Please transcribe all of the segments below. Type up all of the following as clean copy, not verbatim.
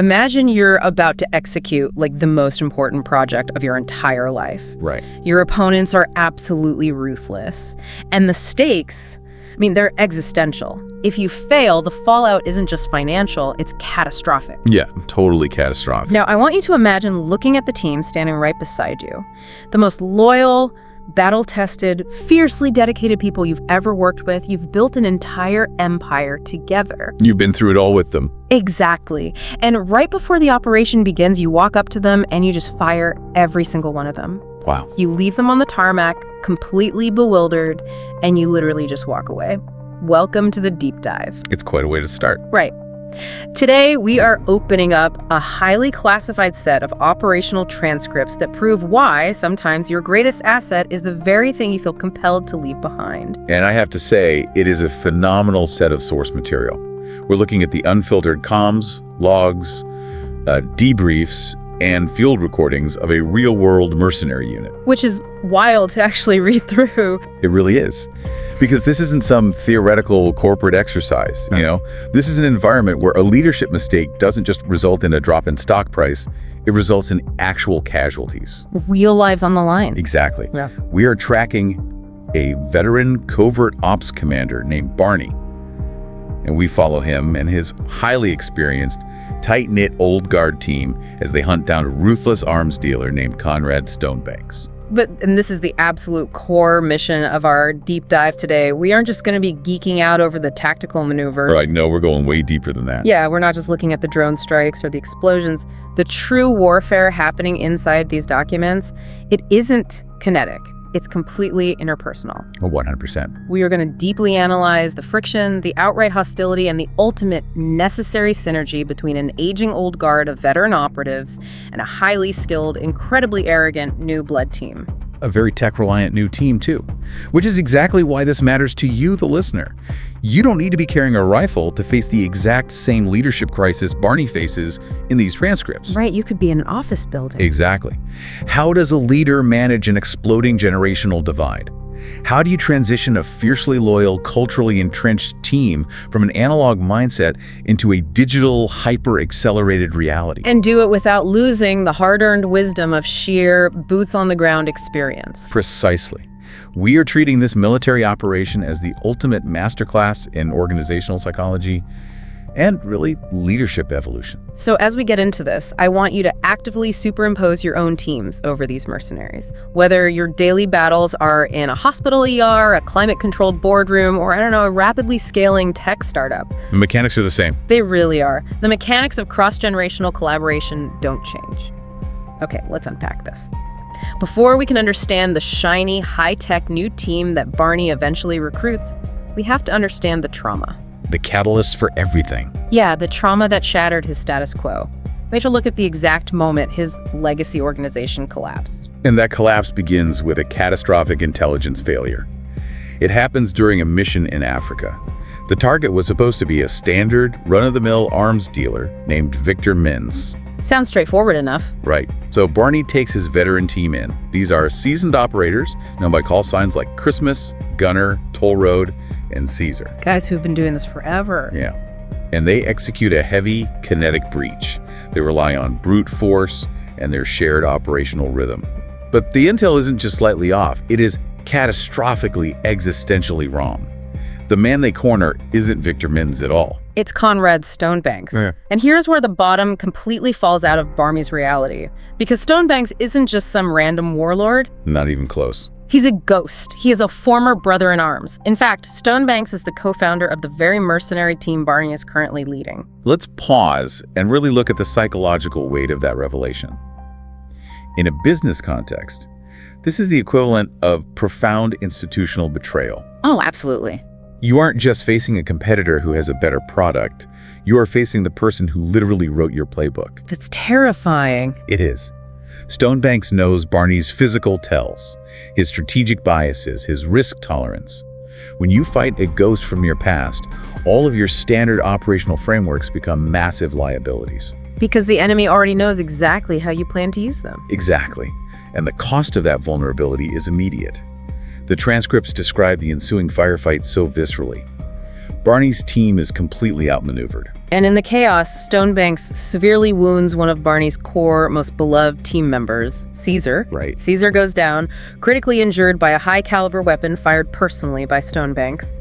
Imagine you're about to execute like the most important project of your entire life. Right. Your opponents are absolutely ruthless. And the stakes, I mean, they're existential. If you fail, the fallout isn't just financial, it's catastrophic. Yeah, totally catastrophic. Now, I want you to imagine looking at the team standing right beside you. The most loyal, battle-tested, fiercely dedicated people you've ever worked with. You've built an entire empire together. You've been through it all with them. Exactly. And right before the operation begins, you walk up to them and you just fire every single one of them. Wow. You leave them on the tarmac, completely bewildered, and you literally just walk away. Welcome to the deep dive. It's quite a way to start. Right. Today, we are opening up a highly classified set of operational transcripts that prove why sometimes your greatest asset is the very thing you feel compelled to leave behind. And I have to say, it is a phenomenal set of source material. We're looking at the unfiltered comms, logs, debriefs, and field recordings of a real-world mercenary unit. Which is wild to actually read through. It really is. Because this isn't some theoretical corporate exercise, you know? This is an environment where a leadership mistake doesn't just result in a drop in stock price, it results in actual casualties. Real lives on the line. Exactly. Yeah. We are tracking a veteran covert ops commander named Barney. And we follow him and his highly experienced, tight-knit old guard team as they hunt down a ruthless arms dealer named Conrad Stonebanks. And this is the absolute core mission of our deep dive today. We aren't just going to be geeking out over the tactical maneuvers. Right, no, we're going way deeper than that. Yeah, we're not just looking at the drone strikes or the explosions. The true warfare happening inside these documents, it isn't kinetic. It's completely interpersonal. 100%. We are going to deeply analyze the friction, the outright hostility, and the ultimate necessary synergy between an aging old guard of veteran operatives and a highly skilled, incredibly arrogant new blood team. A very tech-reliant new team, too. Which is exactly why this matters to you, the listener. You don't need to be carrying a rifle to face the exact same leadership crisis Barney faces in these transcripts. Right, you could be in an office building. Exactly. How does a leader manage an exploding generational divide? How do you transition a fiercely loyal, culturally entrenched team from an analog mindset into a digital, hyper-accelerated reality? And do it without losing the hard-earned wisdom of sheer boots-on-the-ground experience. Precisely. We are treating this military operation as the ultimate masterclass in organizational psychology and really leadership evolution. So as we get into this, I want you to actively superimpose your own teams over these mercenaries. Whether your daily battles are in a hospital ER, a climate-controlled boardroom, or I don't know, a rapidly scaling tech startup. The mechanics are the same. They really are. The mechanics of cross-generational collaboration don't change. Okay, let's unpack this. Before we can understand the shiny, high-tech new team that Barney eventually recruits, we have to understand the trauma. The catalyst for everything. Yeah, the trauma that shattered his status quo. We have to look at the exact moment his legacy organization collapsed. And that collapse begins with a catastrophic intelligence failure. It happens during a mission in Africa. The target was supposed to be a standard, run-of-the-mill arms dealer named Victor Mins. Sounds straightforward enough. Right. So Barney takes his veteran team in. These are seasoned operators known by call signs like Christmas, Gunner, Toll Road, and Caesar. Guys who've been doing this forever. Yeah. And they execute a heavy kinetic breach. They rely on brute force and their shared operational rhythm. But the intel isn't just slightly off. It is catastrophically, existentially wrong. The man they corner isn't Victor Mins at all. It's Conrad Stonebanks. Yeah. And here's where the bottom completely falls out of Barney's reality. Because Stonebanks isn't just some random warlord. Not even close. He's a ghost. He is a former brother-in-arms. In fact, Stonebanks is the co-founder of the very mercenary team Barney is currently leading. Let's pause and really look at the psychological weight of that revelation. In a business context, this is the equivalent of profound institutional betrayal. Oh, absolutely. You aren't just facing a competitor who has a better product. You are facing the person who literally wrote your playbook. That's terrifying. It is. Stonebanks knows Barney's physical tells, his strategic biases, his risk tolerance. When you fight a ghost from your past, all of your standard operational frameworks become massive liabilities. Because the enemy already knows exactly how you plan to use them. Exactly. And the cost of that vulnerability is immediate. The transcripts describe the ensuing firefight so viscerally. Barney's team is completely outmaneuvered. And in the chaos, Stonebanks severely wounds one of Barney's core, most beloved team members, Caesar. Right. Caesar goes down, critically injured by a high-caliber weapon fired personally by Stonebanks.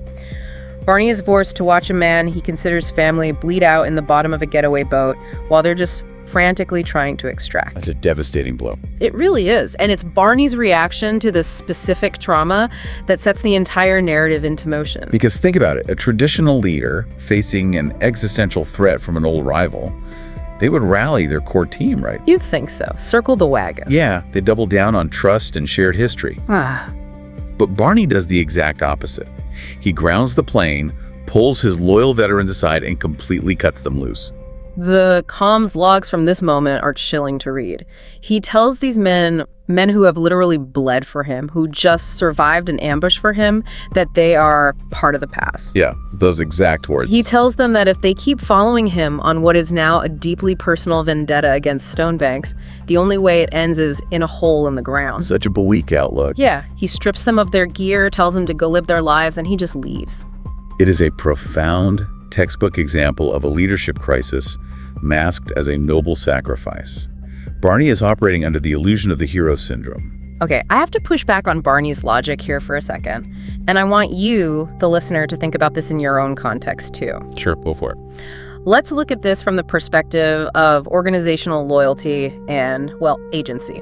Barney is forced to watch a man he considers family bleed out in the bottom of a getaway boat while they're just frantically trying to extract. That's a devastating blow. It really is. And it's Barney's reaction to this specific trauma that sets the entire narrative into motion. Because think about it, a traditional leader facing an existential threat from an old rival, they would rally their core team, right? You'd think so. Circle the wagon. Yeah, they double down on trust and shared history. But Barney does the exact opposite. He grounds the plane, pulls his loyal veterans aside, and completely cuts them loose. The comms logs from this moment are chilling to read. He tells these men who have literally bled for him, who just survived an ambush for him, that they are part of the past. Yeah, those exact words. He tells them that if they keep following him on what is now a deeply personal vendetta against Stonebanks, the only way it ends is in a hole in the ground. Such a bleak outlook. Yeah, he strips them of their gear, tells them to go live their lives, and he just leaves. It is a profound textbook example of a leadership crisis masked as a noble sacrifice. Barney is operating under the illusion of the hero syndrome. Okay, I have to push back on Barney's logic here for a second, and I want you, the listener, to think about this in your own context too. Sure, go for it. Let's look at this from the perspective of organizational loyalty and, well, agency.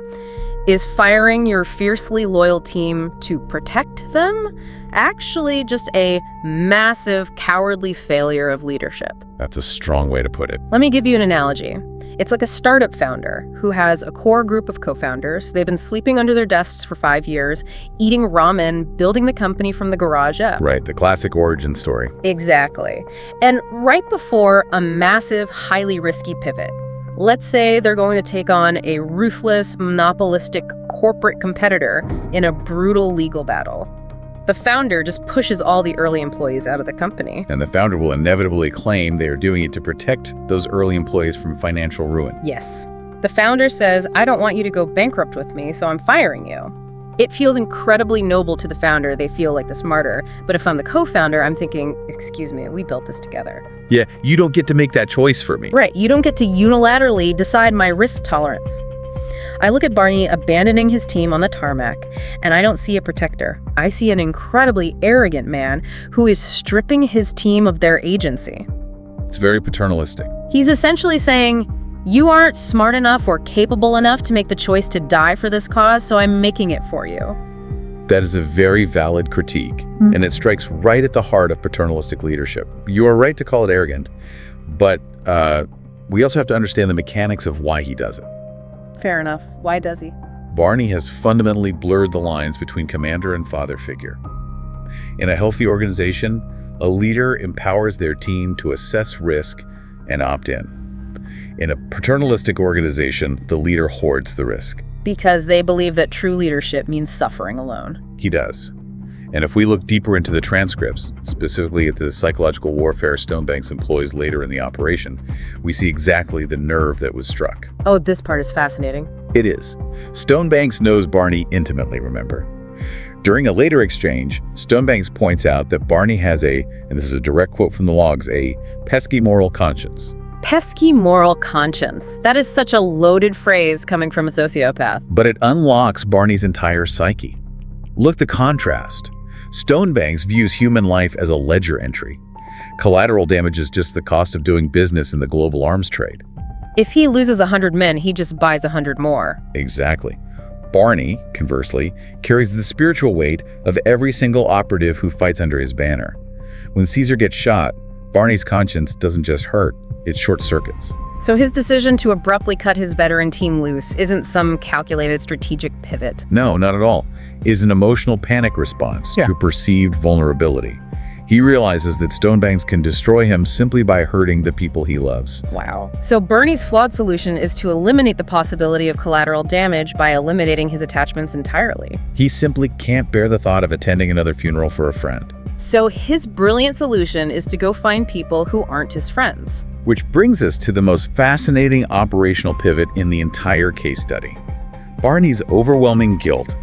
Is firing your fiercely loyal team to protect them actually just a massive, cowardly failure of leadership? That's a strong way to put it. Let me give you an analogy. It's like a startup founder who has a core group of co-founders. They've been sleeping under their desks for 5 years, eating ramen, building the company from the garage up. Right, the classic origin story. Exactly. And right before a massive, highly risky pivot, let's say they're going to take on a ruthless, monopolistic corporate competitor in a brutal legal battle. The founder just pushes all the early employees out of the company. And the founder will inevitably claim they are doing it to protect those early employees from financial ruin. Yes. The founder says, I don't want you to go bankrupt with me, so I'm firing you. It feels incredibly noble to the founder. They feel like the smarter. But if I'm the co-founder, I'm thinking, excuse me, we built this together. Yeah, you don't get to make that choice for me. Right, you don't get to unilaterally decide my risk tolerance. I look at Barney abandoning his team on the tarmac, and I don't see a protector. I see an incredibly arrogant man who is stripping his team of their agency. It's very paternalistic. He's essentially saying, you aren't smart enough or capable enough to make the choice to die for this cause, so I'm making it for you. That is a very valid critique, and it strikes right at the heart of paternalistic leadership. You are right to call it arrogant, but we also have to understand the mechanics of why he does it. Fair enough. Why does he? Barney has fundamentally blurred the lines between commander and father figure. In a healthy organization, a leader empowers their team to assess risk and opt in. In a paternalistic organization, the leader hoards the risk. Because they believe that true leadership means suffering alone. He does. And if we look deeper into the transcripts, specifically at the psychological warfare Stonebanks employs later in the operation, we see exactly the nerve that was struck. Oh, this part is fascinating. It is. Stonebanks knows Barney intimately, remember. During a later exchange, Stonebanks points out that Barney has and this is a direct quote from the logs, a pesky moral conscience. Pesky moral conscience. That is such a loaded phrase coming from a sociopath. But it unlocks Barney's entire psyche. Look the contrast. Stonebanks views human life as a ledger entry. Collateral damage is just the cost of doing business in the global arms trade. If he loses 100 men, he just buys 100 more. Exactly. Barney, conversely, carries the spiritual weight of every single operative who fights under his banner. When Caesar gets shot, Barney's conscience doesn't just hurt, it short circuits. So his decision to abruptly cut his veteran team loose isn't some calculated strategic pivot. No, not at all. It is an emotional panic response to perceived vulnerability. He realizes that Stonebanks can destroy him simply by hurting the people he loves. Wow. So Barney's flawed solution is to eliminate the possibility of collateral damage by eliminating his attachments entirely. He simply can't bear the thought of attending another funeral for a friend. So his brilliant solution is to go find people who aren't his friends. Which brings us to the most fascinating operational pivot in the entire case study. Barney's overwhelming guilt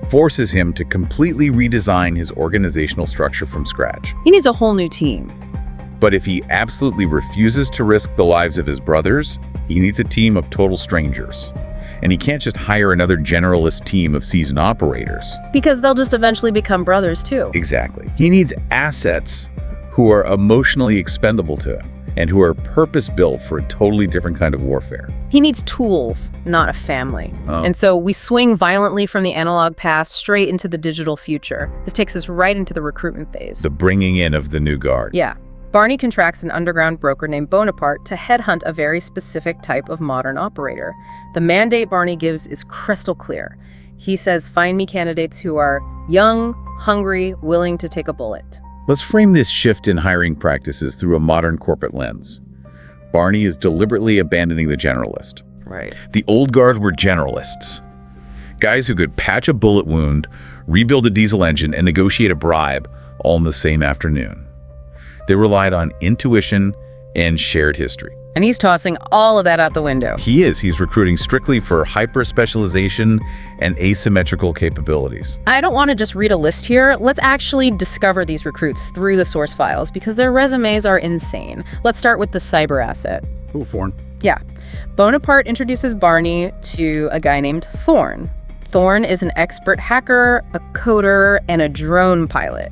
forces him to completely redesign his organizational structure from scratch. He needs a whole new team. But if he absolutely refuses to risk the lives of his brothers, he needs a team of total strangers. And he can't just hire another generalist team of seasoned operators. Because they'll just eventually become brothers too. Exactly. He needs assets who are emotionally expendable to him and who are purpose-built for a totally different kind of warfare. He needs tools, not a family. Oh. And so we swing violently from the analog past straight into the digital future. This takes us right into the recruitment phase. The bringing in of the new guard. Yeah. Barney contracts an underground broker named Bonaparte to headhunt a very specific type of modern operator. The mandate Barney gives is crystal clear. He says, find me candidates who are young, hungry, willing to take a bullet. Let's frame this shift in hiring practices through a modern corporate lens. Barney is deliberately abandoning the generalist. Right. The old guard were generalists. Guys who could patch a bullet wound, rebuild a diesel engine, and negotiate a bribe all in the same afternoon. They relied on intuition and shared history. And he's tossing all of that out the window. He is. He's recruiting strictly for hyper-specialization and asymmetrical capabilities. I don't want to just read a list here. Let's actually discover these recruits through the source files because their resumes are insane. Let's start with the cyber asset. Ooh, Thorn. Yeah. Bonaparte introduces Barney to a guy named Thorn. Thorn is an expert hacker, a coder, and a drone pilot.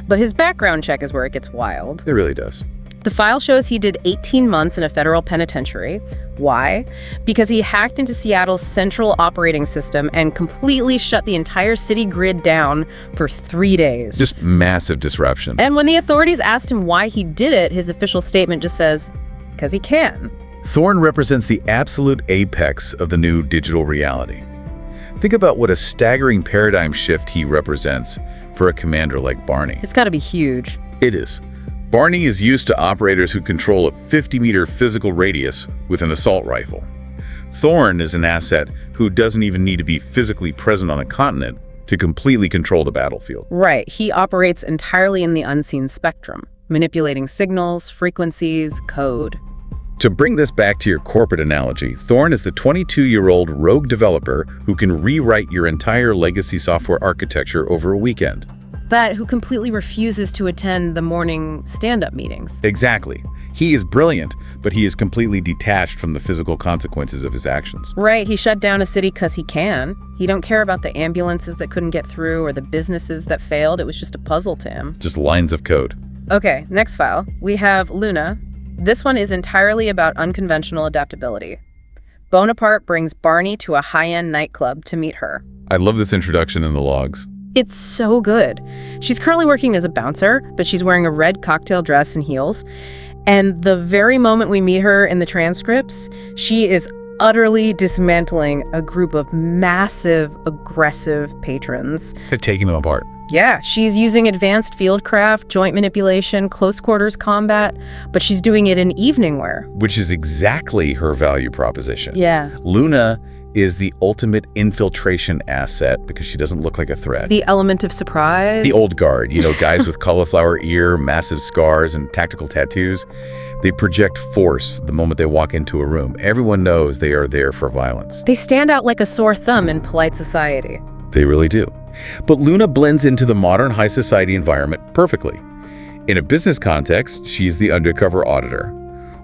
But his background check is where it gets wild. It really does. The file shows he did 18 months in a federal penitentiary. Why? Because he hacked into Seattle's central operating system and completely shut the entire city grid down for 3 days. Just massive disruption. And when the authorities asked him why he did it, his official statement just says, because he can. Thorn represents the absolute apex of the new digital reality. Think about what a staggering paradigm shift he represents for a commander like Barney. It's got to be huge. It is. Barney is used to operators who control a 50-meter physical radius with an assault rifle. Thorn is an asset who doesn't even need to be physically present on a continent to completely control the battlefield. Right. He operates entirely in the unseen spectrum, manipulating signals, frequencies, code. To bring this back to your corporate analogy, Thorn is the 22-year-old rogue developer who can rewrite your entire legacy software architecture over a weekend. But who completely refuses to attend the morning stand-up meetings. Exactly. He is brilliant, but he is completely detached from the physical consequences of his actions. Right, he shut down a city because he can. He don't care about the ambulances that couldn't get through or the businesses that failed. It was just a puzzle to him. Just lines of code. Okay, next file. We have Luna. This one is entirely about unconventional adaptability. Bonaparte brings Barney to a high-end nightclub to meet her. I love this introduction in the logs. It's so good. She's currently working as a bouncer, but she's wearing a red cocktail dress and heels. And the very moment we meet her in the transcripts, she is utterly dismantling a group of massive, aggressive patrons. They're taking them apart. Yeah, she's using advanced fieldcraft, joint manipulation, close quarters combat, but she's doing it in evening wear. Which is exactly her value proposition. Yeah. Luna is the ultimate infiltration asset because she doesn't look like a threat. The element of surprise. The old guard, guys with cauliflower ear, massive scars, and tactical tattoos. They project force the moment they walk into a room. Everyone knows they are there for violence. They stand out like a sore thumb in polite society. They really do. But Luna blends into the modern high society environment perfectly. In a business context, she's the undercover auditor,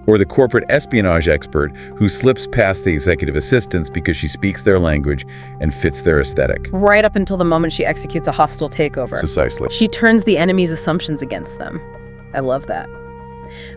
or the corporate espionage expert who slips past the executive assistants because she speaks their language and fits their aesthetic. Right up until the moment she executes a hostile takeover. Precisely. She turns the enemy's assumptions against them. I love that.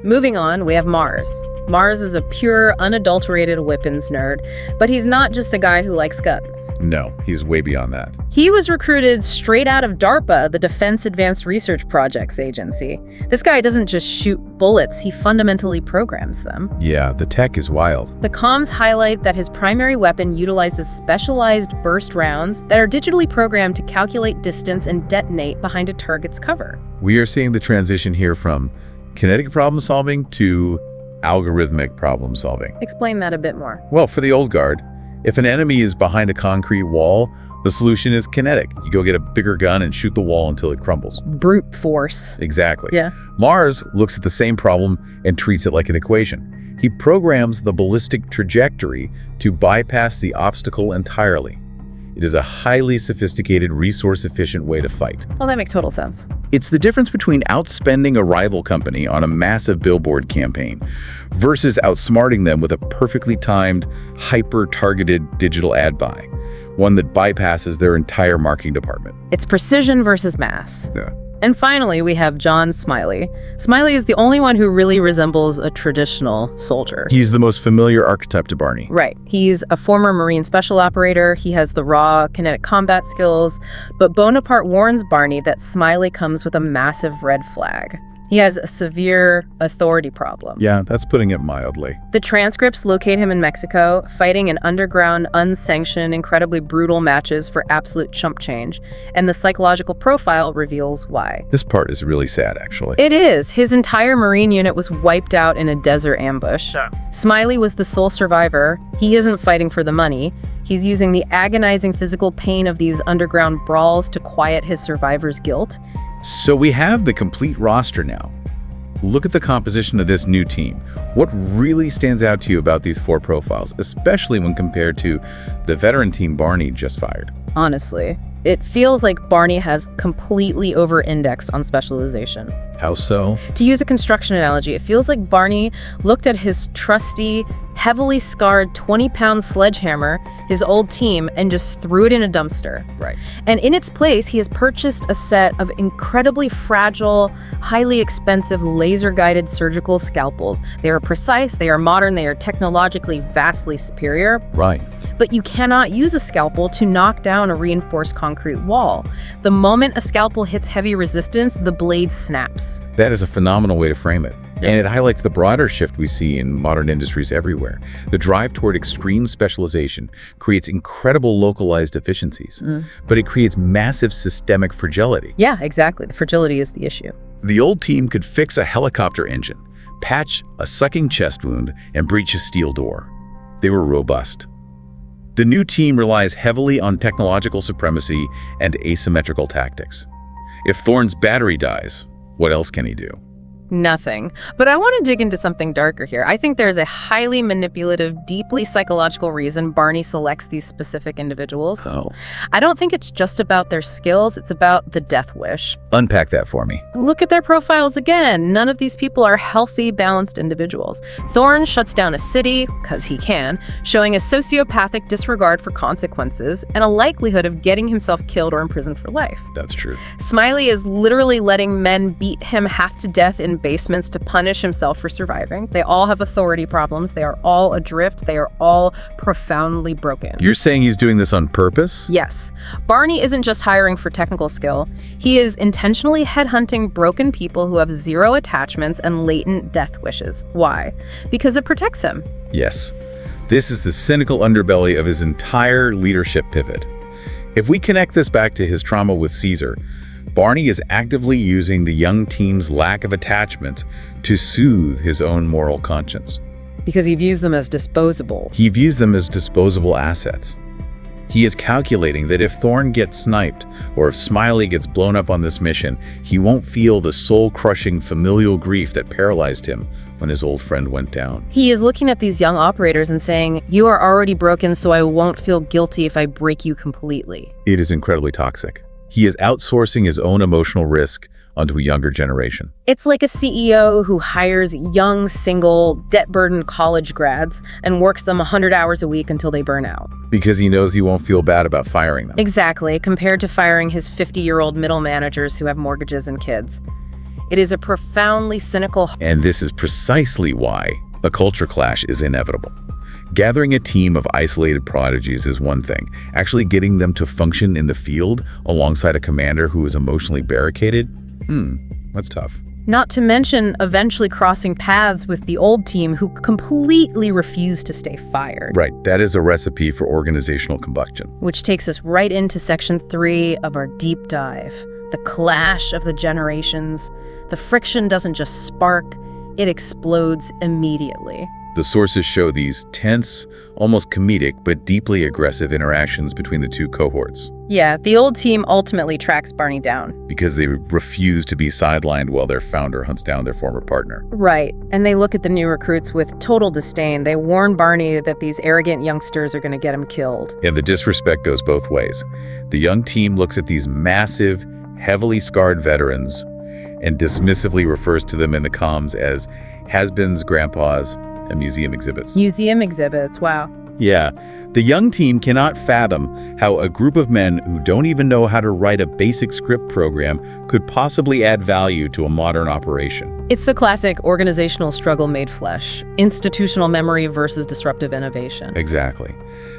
Moving on, we have Mars. Mars is a pure, unadulterated weapons nerd, but he's not just a guy who likes guns. No, he's way beyond that. He was recruited straight out of DARPA, the Defense Advanced Research Projects Agency. This guy doesn't just shoot bullets, he fundamentally programs them. Yeah, the tech is wild. The comms highlight that his primary weapon utilizes specialized burst rounds that are digitally programmed to calculate distance and detonate behind a target's cover. We are seeing the transition here from kinetic problem solving to algorithmic problem solving. Explain that a bit more. Well, for the old guard, if an enemy is behind a concrete wall, the solution is kinetic. You go get a bigger gun and shoot the wall until it crumbles. Brute force. Exactly. Yeah. Mars looks at the same problem and treats it like an equation. He programs the ballistic trajectory to bypass the obstacle entirely. It is a highly sophisticated, resource-efficient way to fight. Well, that makes total sense. It's the difference between outspending a rival company on a massive billboard campaign versus outsmarting them with a perfectly timed, hyper-targeted digital ad buy, one that bypasses their entire marketing department. It's precision versus mass. Yeah. And finally, we have John Smiley. Smiley is the only one who really resembles a traditional soldier. He's the most familiar archetype to Barney. Right. He's a former Marine special operator. He has the raw kinetic combat skills. But Bonaparte warns Barney that Smiley comes with a massive red flag. He has a severe authority problem. Yeah, that's putting it mildly. The transcripts locate him in Mexico, fighting in underground, unsanctioned, incredibly brutal matches for absolute chump change. And the psychological profile reveals why. This part is really sad, actually. It is. His entire Marine unit was wiped out in a desert ambush. Smiley was the sole survivor. He isn't fighting for the money. He's using the agonizing physical pain of these underground brawls to quiet his survivor's guilt. So we have the complete roster now. Look at the composition of this new team. What really stands out to you about these four profiles, especially when compared to the veteran team Barney just fired? Honestly, it feels like Barney has completely over-indexed on specialization. How so? To use a construction analogy, it feels like Barney looked at his trusty, heavily scarred 20-pound sledgehammer, his old team, and just threw it in a dumpster. Right. And in its place, he has purchased a set of incredibly fragile, highly expensive, laser-guided surgical scalpels. They are precise, they are modern, they are technologically vastly superior. Right. But you cannot use a scalpel to knock down a reinforced concrete wall. The moment a scalpel hits heavy resistance, the blade snaps. That is a phenomenal way to frame it. And it highlights the broader shift we see in modern industries everywhere. The drive toward extreme specialization creates incredible localized efficiencies, but it creates massive systemic fragility. Yeah, exactly. The fragility is the issue. The old team could fix a helicopter engine, patch a sucking chest wound, and breach a steel door. They were robust. The new team relies heavily on technological supremacy and asymmetrical tactics. If Thorne's battery dies, what else can he do? Nothing. But I want to dig into something darker here. I think there's a highly manipulative, deeply psychological reason Barney selects these specific individuals. Oh. I don't think it's just about their skills, it's about the death wish. Unpack that for me. Look at their profiles again. None of these people are healthy, balanced individuals. Thorne shuts down a city, because he can, showing a sociopathic disregard for consequences and a likelihood of getting himself killed or imprisoned for life. That's true. Smiley is literally letting men beat him half to death in basements to punish himself for surviving. They all have authority problems. They are all adrift. They are all profoundly broken. You're saying he's doing this on purpose? Yes. Barney isn't just hiring for technical skill. He is intentionally headhunting broken people who have zero attachments and latent death wishes. Why? Because it protects him. Yes. This is the cynical underbelly of his entire leadership pivot. If we connect this back to his trauma with Caesar, Barney is actively using the young team's lack of attachment to soothe his own moral conscience. Because he views them as disposable. He views them as disposable assets. He is calculating that if Thorne gets sniped, or if Smiley gets blown up on this mission, he won't feel the soul-crushing familial grief that paralyzed him when his old friend went down. He is looking at these young operators and saying, "You are already broken, so I won't feel guilty if I break you completely." It is incredibly toxic. He is outsourcing his own emotional risk onto a younger generation. It's like a CEO who hires young, single, debt-burdened college grads and works them 100 hours a week until they burn out. Because he knows he won't feel bad about firing them. Exactly, compared to firing his 50-year-old middle managers who have mortgages and kids. It is a profoundly cynical... And this is precisely why a culture clash is inevitable. Gathering a team of isolated prodigies is one thing. Actually getting them to function in the field alongside a commander who is emotionally barricaded? That's tough. Not to mention eventually crossing paths with the old team who completely refused to stay fired. Right, that is a recipe for organizational combustion. Which takes us right into section 3 of our deep dive. The clash of the generations. The friction doesn't just spark, it explodes immediately. The sources show these tense, almost comedic, but deeply aggressive interactions between the two cohorts. Yeah, the old team ultimately tracks Barney down. Because they refuse to be sidelined while their founder hunts down their former partner. Right, and they look at the new recruits with total disdain. They warn Barney that these arrogant youngsters are going to get him killed. And the disrespect goes both ways. The young team looks at these massive, heavily scarred veterans and dismissively refers to them in the comms as has-beens, grandpas, and museum exhibits. Museum exhibits, wow. Yeah, the young team cannot fathom how a group of men who don't even know how to write a basic script program could possibly add value to a modern operation. It's the classic organizational struggle made flesh. Institutional memory versus disruptive innovation. Exactly.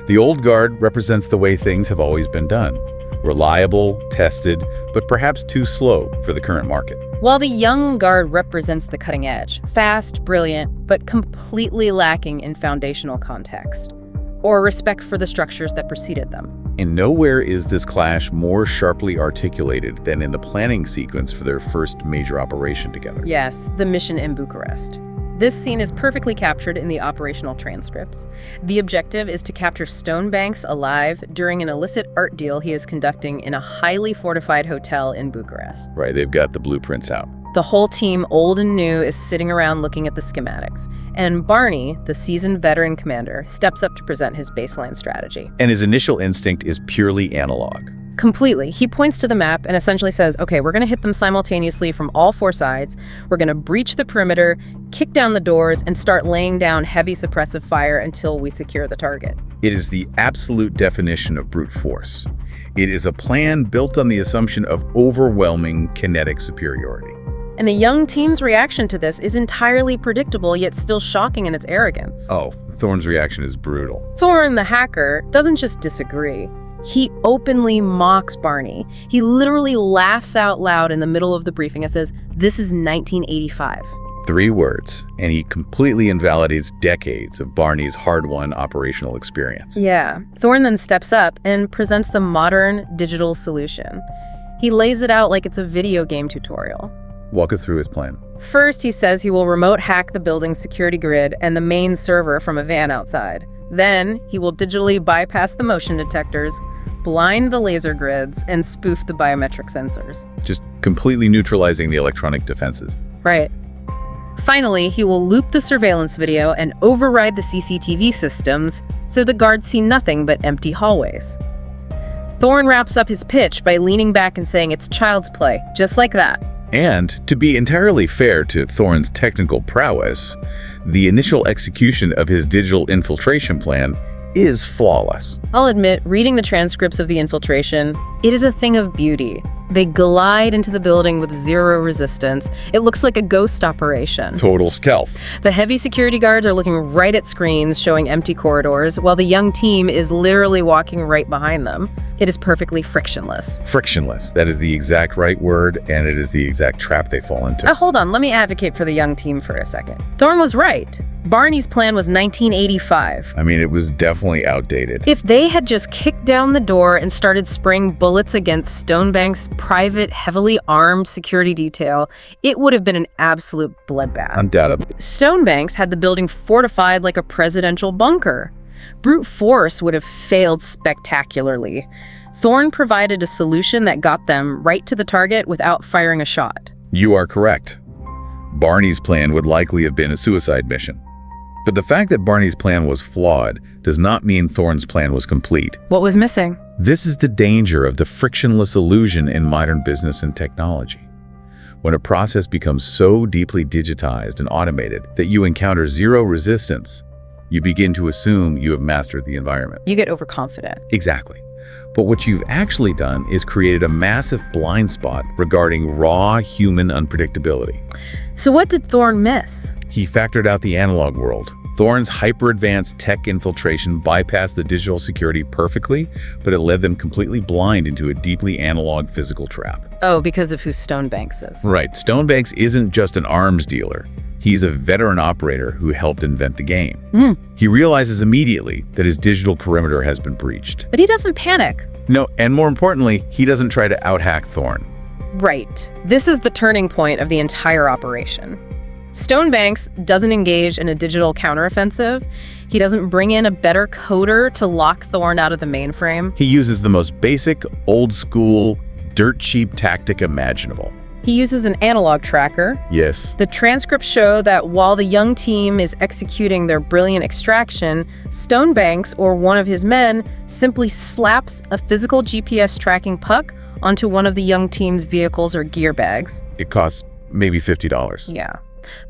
The old guard represents the way things have always been done. Reliable, tested, but perhaps too slow for the current market. While the young guard represents the cutting edge, fast, brilliant, but completely lacking in foundational context or respect for the structures that preceded them. And nowhere is this clash more sharply articulated than in the planning sequence for their first major operation together. Yes, the mission in Bucharest. This scene is perfectly captured in the operational transcripts. The objective is to capture Stonebanks alive during an illicit art deal he is conducting in a highly fortified hotel in Bucharest. Right, they've got the blueprints out. The whole team, old and new, is sitting around looking at the schematics. And Barney, the seasoned veteran commander, steps up to present his baseline strategy. And his initial instinct is purely analog. Completely. He points to the map and essentially says, okay, we're going to hit them simultaneously from all four sides. We're going to breach the perimeter, kick down the doors, and start laying down heavy suppressive fire until we secure the target. It is the absolute definition of brute force. It is a plan built on the assumption of overwhelming kinetic superiority. And the young team's reaction to this is entirely predictable, yet still shocking in its arrogance. Oh, Thorne's reaction is brutal. Thorne, the hacker, doesn't just disagree. He openly mocks Barney. He literally laughs out loud in the middle of the briefing and says, "This is 1985. 3 words, and he completely invalidates decades of Barney's hard-won operational experience. Yeah. Thorne then steps up and presents the modern digital solution. He lays it out like it's a video game tutorial. Walk us through his plan. First, he says he will remote hack the building's security grid and the main server from a van outside. Then, he will digitally bypass the motion detectors, blind the laser grids, and spoof the biometric sensors. Just completely neutralizing the electronic defenses. Right. Finally, he will loop the surveillance video and override the CCTV systems so the guards see nothing but empty hallways. Thorne wraps up his pitch by leaning back and saying it's child's play, just like that. And, to be entirely fair to Thorne's technical prowess, the initial execution of his digital infiltration plan is flawless. I'll admit, reading the transcripts of the infiltration, it is a thing of beauty. They glide into the building with zero resistance. It looks like a ghost operation. Total stealth. The heavy security guards are looking right at screens showing empty corridors, while the young team is literally walking right behind them. It is perfectly frictionless. Frictionless. That is the exact right word, and it is the exact trap they fall into. Hold on, let me advocate for the young team for a second. Thorne was right. Barney's plan was 1985. I mean, it was definitely outdated. If they had just kicked down the door and started spraying bullets against Stonebanks' private, heavily armed security detail, it would have been an absolute bloodbath. Undoubtedly. Stonebanks had the building fortified like a presidential bunker. Brute force would have failed spectacularly. Thorne provided a solution that got them right to the target without firing a shot. You are correct. Barney's plan would likely have been a suicide mission. But the fact that Barney's plan was flawed does not mean Thorne's plan was complete. What was missing? This is the danger of the frictionless illusion in modern business and technology. When a process becomes so deeply digitized and automated that you encounter zero resistance, you begin to assume you have mastered the environment. You get overconfident. Exactly. But what you've actually done is created a massive blind spot regarding raw human unpredictability. So what did Thorne miss? He factored out the analog world. Thorne's hyper-advanced tech infiltration bypassed the digital security perfectly, but it led them completely blind into a deeply analog physical trap. Oh, because of who Stonebanks is. Right. Stonebanks isn't just an arms dealer. He's a veteran operator who helped invent the game. He realizes immediately that his digital perimeter has been breached. But he doesn't panic. No, and more importantly, he doesn't try to out-hack Thorne. Right. This is the turning point of the entire operation. Stonebanks doesn't engage in a digital counteroffensive. He doesn't bring in a better coder to lock Thorn out of the mainframe. He uses the most basic, old-school, dirt-cheap tactic imaginable. He uses an analog tracker. Yes. The transcripts show that while the young team is executing their brilliant extraction, Stonebanks, or one of his men, simply slaps a physical GPS tracking puck onto one of the young team's vehicles or gear bags. It costs maybe $50. Yeah.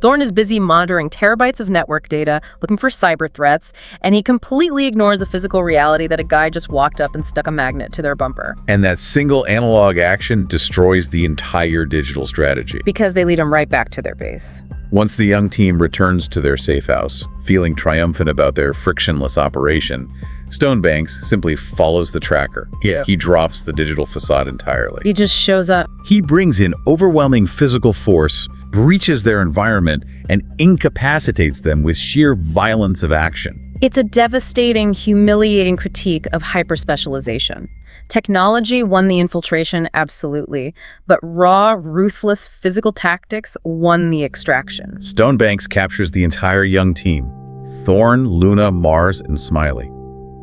Thorn is busy monitoring terabytes of network data, looking for cyber threats, and he completely ignores the physical reality that a guy just walked up and stuck a magnet to their bumper. And that single analog action destroys the entire digital strategy. Because they lead him right back to their base. Once the young team returns to their safe house, feeling triumphant about their frictionless operation, Stonebanks simply follows the tracker. Yeah. He drops the digital facade entirely. He just shows up. He brings in overwhelming physical force, breaches their environment, and incapacitates them with sheer violence of action. It's a devastating, humiliating critique of hyperspecialization. Technology won the infiltration, absolutely, but raw, ruthless physical tactics won the extraction. Stonebanks captures the entire young team: Thorn, Luna, Mars, and Smiley.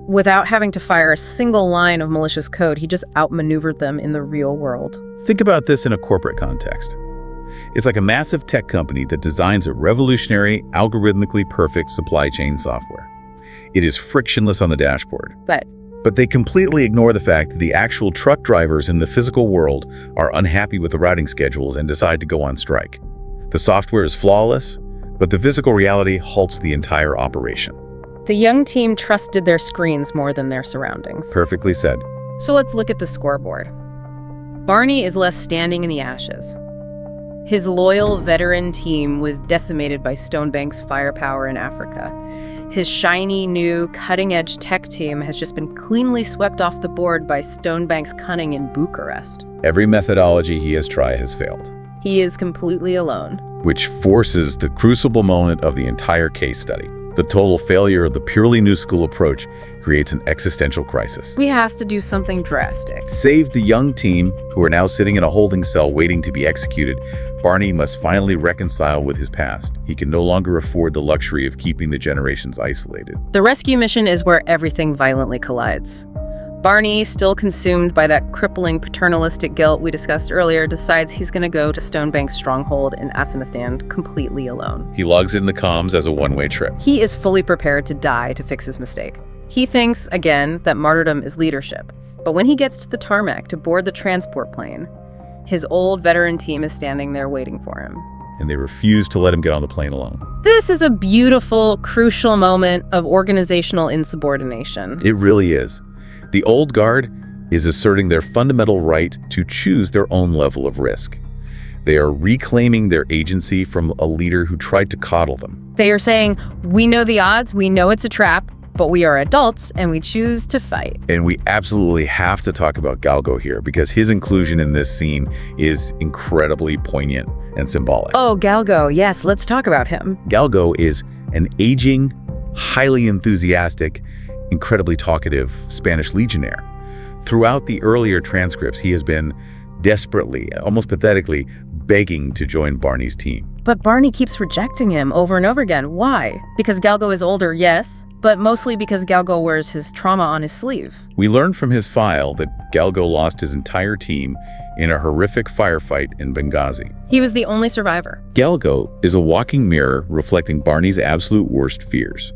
Without having to fire a single line of malicious code, he just outmaneuvered them in the real world. Think about this in a corporate context. It's like a massive tech company that designs a revolutionary, algorithmically perfect supply chain software. It is frictionless on the dashboard. But they completely ignore the fact that the actual truck drivers in the physical world are unhappy with the routing schedules and decide to go on strike. The software is flawless, but the physical reality halts the entire operation. The young team trusted their screens more than their surroundings. Perfectly said. So let's look at the scoreboard. Barney is left standing in the ashes. His loyal veteran team was decimated by Stonebanks' firepower in Africa. His shiny, new, cutting-edge tech team has just been cleanly swept off the board by Stonebanks' cunning in Bucharest. Every methodology he has tried has failed, He is completely alone. which forces the crucible moment of the entire case study. The total failure of the purely new school approach creates an existential crisis. We has to do something drastic. Save the young team, who are now sitting in a holding cell waiting to be executed, Barney must finally reconcile with his past. He can no longer afford the luxury of keeping the generations isolated. The rescue mission is where everything violently collides. Barney, still consumed by that crippling paternalistic guilt we discussed earlier, decides he's going to go to Stonebank's stronghold in Afghanistan completely alone. He logs in the comms as a one-way trip. He is fully prepared to die to fix his mistake. He thinks, again, that martyrdom is leadership. But when he gets to the tarmac to board the transport plane, his old veteran team is standing there waiting for him. And they refuse to let him get on the plane alone. This is a beautiful, crucial moment of organizational insubordination. It really is. The old guard is asserting their fundamental right to choose their own level of risk. They are reclaiming their agency from a leader who tried to coddle them. They are saying, we know the odds, we know it's a trap, but we are adults and we choose to fight. And we absolutely have to talk about Galgo here, because his inclusion in this scene is incredibly poignant and symbolic. Oh, Galgo, yes, let's talk about him. Galgo is an aging, highly enthusiastic, incredibly talkative Spanish legionnaire. Throughout the earlier transcripts, he has been desperately, almost pathetically, begging to join Barney's team. But Barney keeps rejecting him over and over again. Why? Because Galgo is older, yes, but mostly because Galgo wears his trauma on his sleeve. We learned from his file that Galgo lost his entire team in a horrific firefight in Benghazi. He was the only survivor. Galgo is a walking mirror reflecting Barney's absolute worst fears.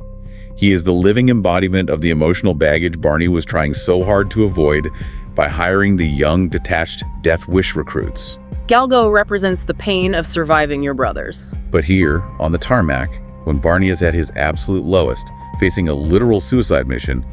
He is the living embodiment of the emotional baggage Barney was trying so hard to avoid by hiring the young, detached Death Wish recruits. Galgo represents the pain of surviving your brothers. But here, on the tarmac, when Barney is at his absolute lowest, facing a literal suicide mission,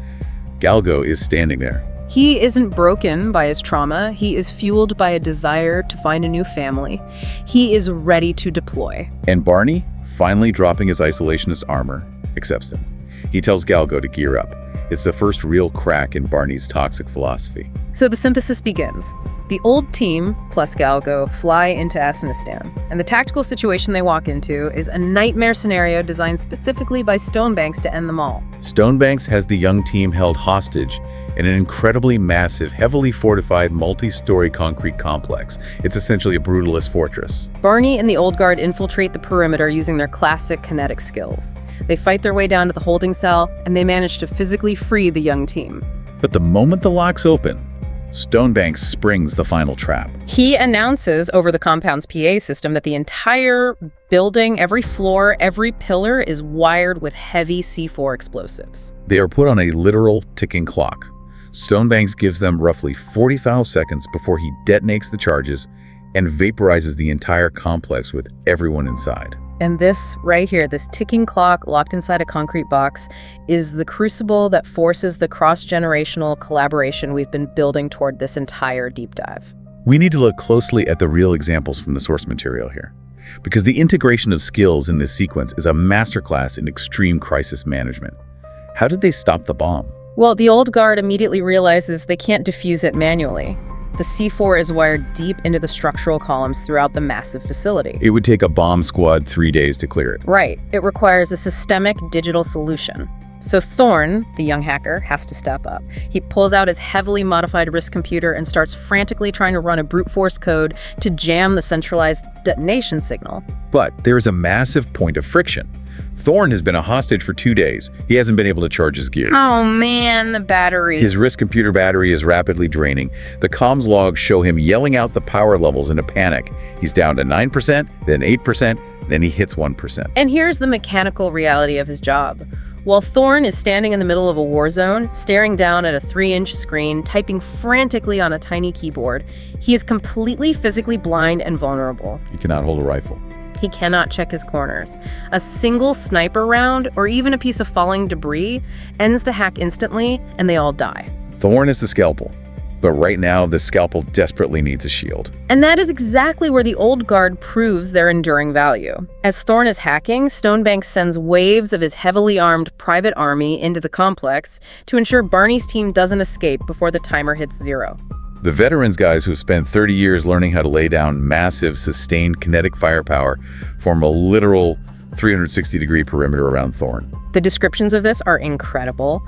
Galgo is standing there. He isn't broken by his trauma. He is fueled by a desire to find a new family. He is ready to deploy. And Barney, finally dropping his isolationist armor, accepts him. He tells Galgo to gear up. It's the first real crack in Barney's toxic philosophy. So the synthesis begins. The old team, plus Galgo, fly into Afghanistan, and the tactical situation they walk into is a nightmare scenario designed specifically by Stonebanks to end them all. Stonebanks has the young team held hostage in an incredibly massive, heavily fortified, multi-story concrete complex. It's essentially a brutalist fortress. Barney and the Old Guard infiltrate the perimeter using their classic kinetic skills. They fight their way down to the holding cell, and they manage to physically free the young team. But the moment the locks open, Stonebanks springs the final trap. He announces over the compound's PA system that the entire building, every floor, every pillar is wired with heavy C4 explosives. They are put on a literal ticking clock. Stonebanks gives them roughly 45 seconds before he detonates the charges and vaporizes the entire complex with everyone inside. And this right here, this ticking clock locked inside a concrete box, is the crucible that forces the cross-generational collaboration we've been building toward this entire deep dive. We need to look closely at the real examples from the source material here, because the integration of skills in this sequence is a masterclass in extreme crisis management. How did they stop the bomb? Well, the Old Guard immediately realizes they can't defuse it manually. The C4 is wired deep into the structural columns throughout the massive facility. It would take a bomb squad 3 days to clear it. Right. It requires a systemic digital solution. So Thorn, the young hacker, has to step up. He pulls out his heavily modified RISC computer and starts frantically trying to run a brute force code to jam the centralized detonation signal. But there is a massive point of friction. Thorn has been a hostage for 2 days. He hasn't been able to charge his gear. Oh man, the battery. His RISC computer battery is rapidly draining. The comms logs show him yelling out the power levels in a panic. He's down to 9%, then 8%, then he hits 1%. And here's the mechanical reality of his job. While Thorn is standing in the middle of a war zone, staring down at a 3-inch screen, typing frantically on a tiny keyboard, he is completely physically blind and vulnerable. He cannot hold a rifle. He cannot check his corners. A single sniper round, or even a piece of falling debris, ends the hack instantly, and they all die. Thorn is the scalpel, but right now the scalpel desperately needs a shield. And that is exactly where the Old Guard proves their enduring value. As Thorn is hacking, Stonebanks sends waves of his heavily armed private army into the complex to ensure Barney's team doesn't escape before the timer hits 0. The veterans guys who've spent 30 years learning how to lay down massive, sustained kinetic firepower form a literal 360-degree perimeter around Thorn. The descriptions of this are incredible.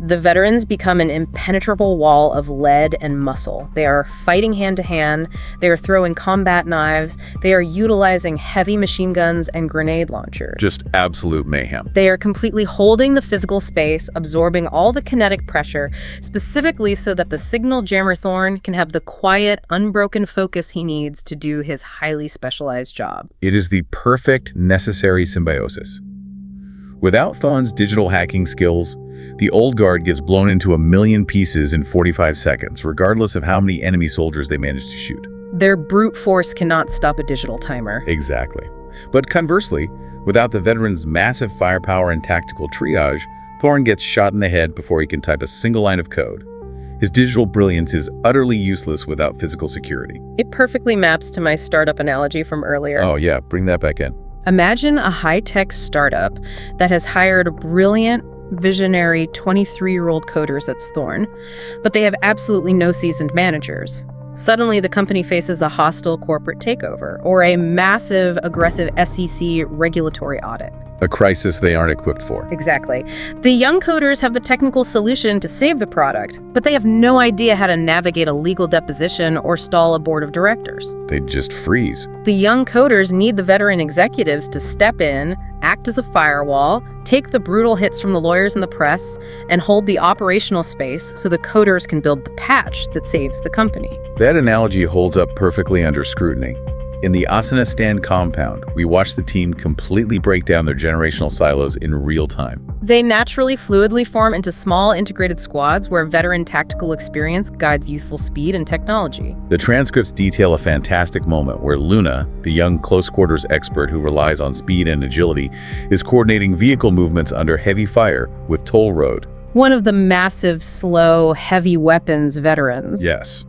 The veterans become an impenetrable wall of lead and muscle. They are fighting hand to hand. They are throwing combat knives. They are utilizing heavy machine guns and grenade launchers. Just absolute mayhem. They are completely holding the physical space, absorbing all the kinetic pressure, specifically so that the signal jammer Thorn can have the quiet, unbroken focus he needs to do his highly specialized job. It is the perfect, necessary symbiosis. Without Thorn's digital hacking skills, the Old Guard gets blown into a million pieces in 45 seconds, regardless of how many enemy soldiers they manage to shoot. Their brute force cannot stop a digital timer. Exactly. But conversely, without the veterans' massive firepower and tactical triage, Thorn gets shot in the head before he can type a single line of code. His digital brilliance is utterly useless without physical security. It perfectly maps to my startup analogy from earlier. Oh yeah, bring that back in. Imagine a high-tech startup that has hired brilliant, visionary 23-year-old coders, that's Thorn, but they have absolutely no seasoned managers. Suddenly, the company faces a hostile corporate takeover or a massive, aggressive SEC regulatory audit. A crisis they aren't equipped for. Exactly. The young coders have the technical solution to save the product, but they have no idea how to navigate a legal deposition or stall a board of directors. They just freeze. The young coders need the veteran executives to step in, act as a firewall, take the brutal hits from the lawyers and the press, and hold the operational space so the coders can build the patch that saves the company. That analogy holds up perfectly under scrutiny. In the Asana Stand compound, we watch the team completely break down their generational silos in real time. They naturally, fluidly form into small, integrated squads where veteran tactical experience guides youthful speed and technology. The transcripts detail a fantastic moment where Luna, the young close-quarters expert who relies on speed and agility, is coordinating vehicle movements under heavy fire with Toll Road. One of the massive, slow, heavy weapons veterans. Yes.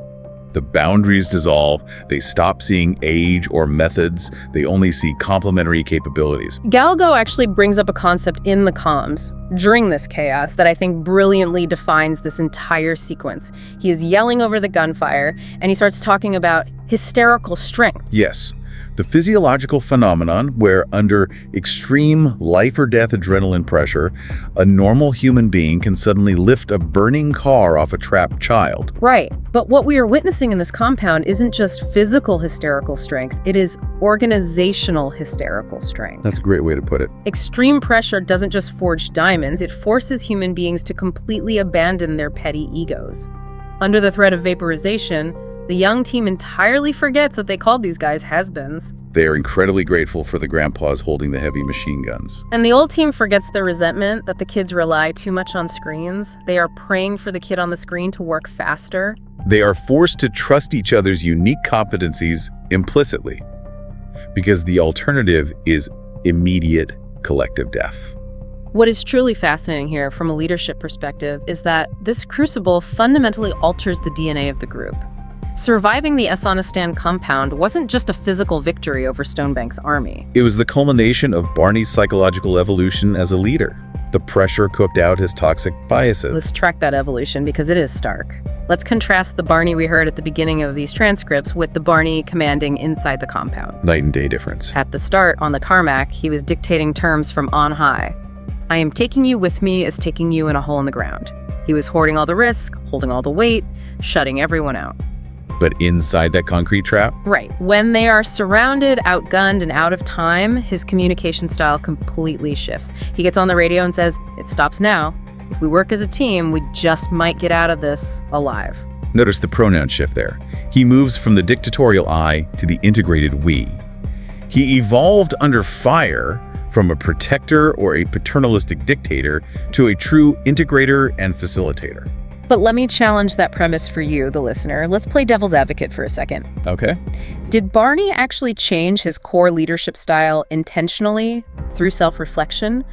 The boundaries dissolve, they stop seeing age or methods, they only see complementary capabilities. Galgo actually brings up a concept in the comms during this chaos that I think brilliantly defines this entire sequence. He is yelling over the gunfire, and he starts talking about hysterical strength. Yes, The physiological phenomenon where, under extreme life-or-death adrenaline pressure, a normal human being can suddenly lift a burning car off a trapped child. Right, but what we are witnessing in this compound isn't just physical hysterical strength, it is organizational hysterical strength. That's a great way to put it. Extreme pressure doesn't just forge diamonds, it forces human beings to completely abandon their petty egos. Under the threat of vaporization, the young team entirely forgets that they called these guys has-beens. They are incredibly grateful for the grandpas holding the heavy machine guns. And the old team forgets their resentment that the kids rely too much on screens. They are praying for the kid on the screen to work faster. They are forced to trust each other's unique competencies implicitly, because the alternative is immediate collective death. What is truly fascinating here from a leadership perspective is that this crucible fundamentally alters the DNA of the group. Surviving the Esonistan compound wasn't just a physical victory over Stonebanks' army. It was the culmination of Barney's psychological evolution as a leader. The pressure cooked out his toxic biases. Let's track that evolution because it is stark. Let's contrast the Barney we heard at the beginning of these transcripts with the Barney commanding inside the compound. Night and day difference. At the start, on the Carmack, he was dictating terms from on high. I am taking you with me as taking you in a hole in the ground. He was hoarding all the risk, holding all the weight, shutting everyone out. But inside that concrete trap? Right. When they are surrounded, outgunned, and out of time, his communication style completely shifts. He gets on the radio and says, "It stops now. If we work as a team, we just might get out of this alive." Notice the pronoun shift there. He moves from the dictatorial I to the integrated we. He evolved under fire from a protector or a paternalistic dictator to a true integrator and facilitator. But let me challenge that premise for you, the listener. Let's play devil's advocate for a second. Okay. Did Barney actually change his core leadership style intentionally through self-reflection?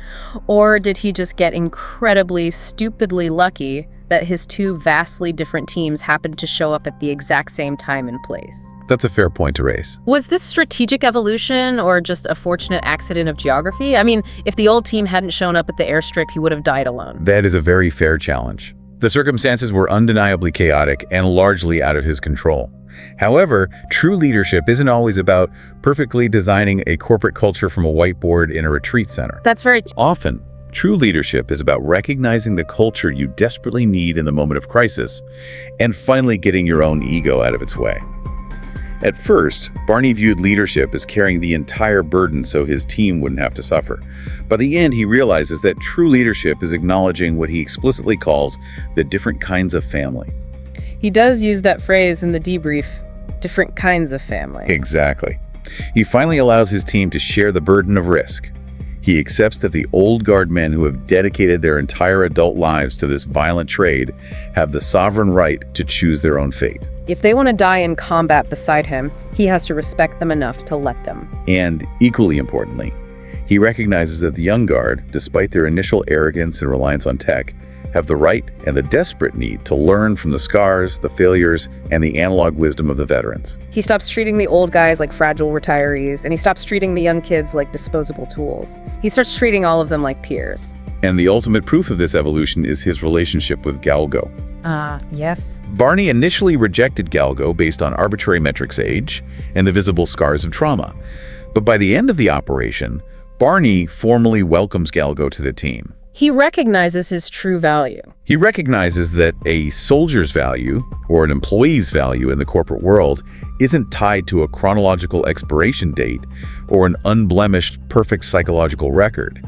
Or did he just get incredibly, stupidly lucky that his two vastly different teams happened to show up at the exact same time and place? That's a fair point to raise. Was this strategic evolution or just a fortunate accident of geography? I mean, if the old team hadn't shown up at the airstrip, he would have died alone. That is a very fair challenge. The circumstances were undeniably chaotic and largely out of his control. However, true leadership isn't always about perfectly designing a corporate culture from a whiteboard in a retreat center. That's very... Often, true leadership is about recognizing the culture you desperately need in the moment of crisis and finally getting your own ego out of its way. At first, Barney viewed leadership as carrying the entire burden so his team wouldn't have to suffer. By the end, he realizes that true leadership is acknowledging what he explicitly calls the different kinds of family. He does use that phrase in the debrief, different kinds of family. Exactly. He finally allows his team to share the burden of risk. He accepts that the old guard men who have dedicated their entire adult lives to this violent trade have the sovereign right to choose their own fate. If they want to die in combat beside him, he has to respect them enough to let them. And equally importantly, he recognizes that the young guard, despite their initial arrogance and reliance on tech, have the right and the desperate need to learn from the scars, the failures, and the analog wisdom of the veterans. He stops treating the old guys like fragile retirees, and he stops treating the young kids like disposable tools. He starts treating all of them like peers. And the ultimate proof of this evolution is his relationship with Galgo. Yes. Barney initially rejected Galgo based on arbitrary metrics, age, and the visible scars of trauma. But by the end of the operation, Barney formally welcomes Galgo to the team. He recognizes his true value. He recognizes that a soldier's value, or an employee's value in the corporate world, isn't tied to a chronological expiration date or an unblemished, perfect psychological record.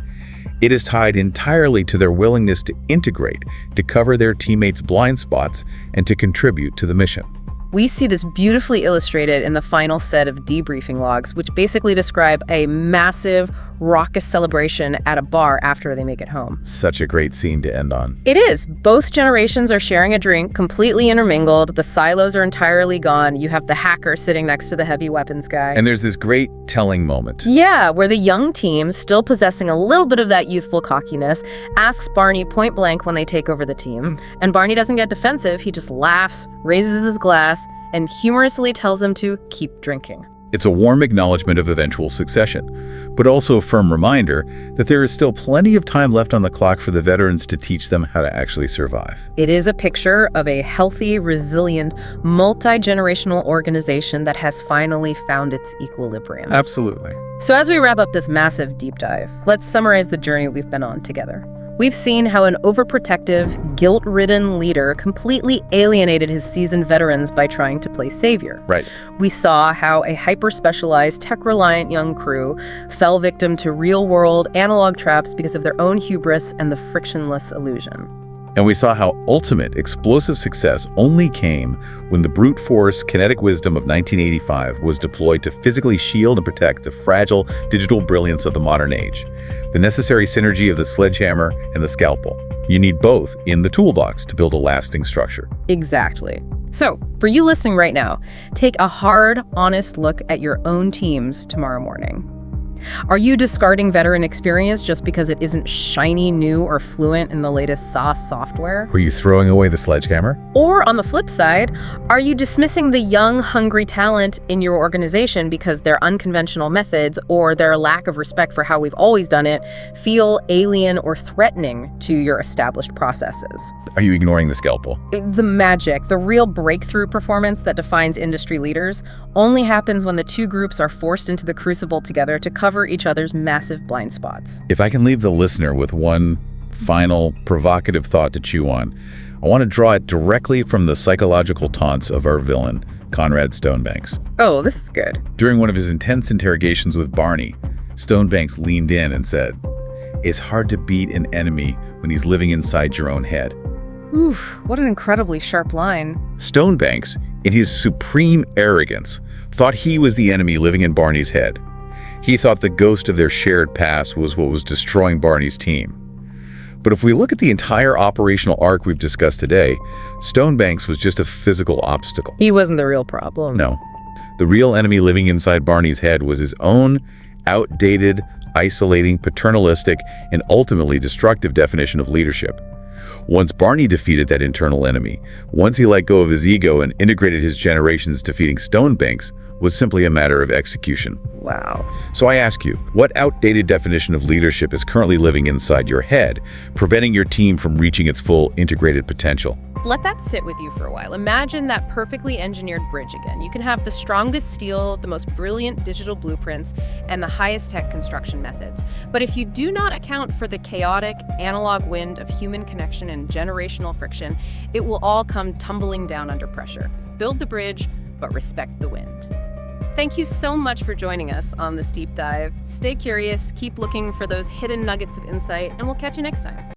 It is tied entirely to their willingness to integrate, to cover their teammates' blind spots, and to contribute to the mission. We see this beautifully illustrated in the final set of debriefing logs, which basically describe a massive, raucous celebration at a bar after they make it home. Such a great scene to end on. It is. Both generations are sharing a drink, completely intermingled. The silos are entirely gone. You have the hacker sitting next to the heavy weapons guy. And there's this great telling moment. Yeah, where the young team, still possessing a little bit of that youthful cockiness, asks Barney point blank when they take over the team. And Barney doesn't get defensive. He just laughs, raises his glass, and humorously tells him to keep drinking. It's a warm acknowledgement of eventual succession, but also a firm reminder that there is still plenty of time left on the clock for the veterans to teach them how to actually survive. It is a picture of a healthy, resilient, multi-generational organization that has finally found its equilibrium. Absolutely. So as we wrap up this massive deep dive, let's summarize the journey we've been on together. We've seen how an overprotective, guilt-ridden leader completely alienated his seasoned veterans by trying to play savior. Right. We saw how a hyper-specialized, tech-reliant young crew fell victim to real-world analog traps because of their own hubris and the frictionless illusion. And we saw how ultimate explosive success only came when the brute force kinetic wisdom of 1985 was deployed to physically shield and protect the fragile digital brilliance of the modern age. The necessary synergy of the sledgehammer and the scalpel. You need both in the toolbox to build a lasting structure. Exactly. So, for you listening right now, take a hard, honest look at your own teams tomorrow morning. Are you discarding veteran experience just because it isn't shiny, new, or fluent in the latest SaaS software? Were you throwing away the sledgehammer? Or on the flip side, are you dismissing the young, hungry talent in your organization because their unconventional methods or their lack of respect for how we've always done it feel alien or threatening to your established processes? Are you ignoring the scalpel? The magic, the real breakthrough performance that defines industry leaders, only happens when the two groups are forced into the crucible together to cover each other's massive blind spots. If I can leave the listener with one final provocative thought to chew on, I want to draw it directly from the psychological taunts of our villain, Conrad Stonebanks. Oh, this is good. During one of his intense interrogations with Barney, Stonebanks leaned in and said, "It's hard to beat an enemy when he's living inside your own head." Oof, what an incredibly sharp line. Stonebanks, in his supreme arrogance, thought he was the enemy living in Barney's head. He thought the ghost of their shared past was what was destroying Barney's team. But if we look at the entire operational arc we've discussed today, Stonebanks was just a physical obstacle. He wasn't the real problem. No. The real enemy living inside Barney's head was his own outdated, isolating, paternalistic, and ultimately destructive definition of leadership. Once Barney defeated that internal enemy, once he let go of his ego and integrated his generations, defeating Stonebanks was simply a matter of execution. Wow. So I ask you, what outdated definition of leadership is currently living inside your head, preventing your team from reaching its full integrated potential? Let that sit with you for a while. Imagine that perfectly engineered bridge again. You can have the strongest steel, the most brilliant digital blueprints, and the highest tech construction methods. But if you do not account for the chaotic, analog wind of human connection and generational friction, it will all come tumbling down under pressure. Build the bridge, but respect the wind. Thank you so much for joining us on this deep dive. Stay curious, keep looking for those hidden nuggets of insight, and we'll catch you next time.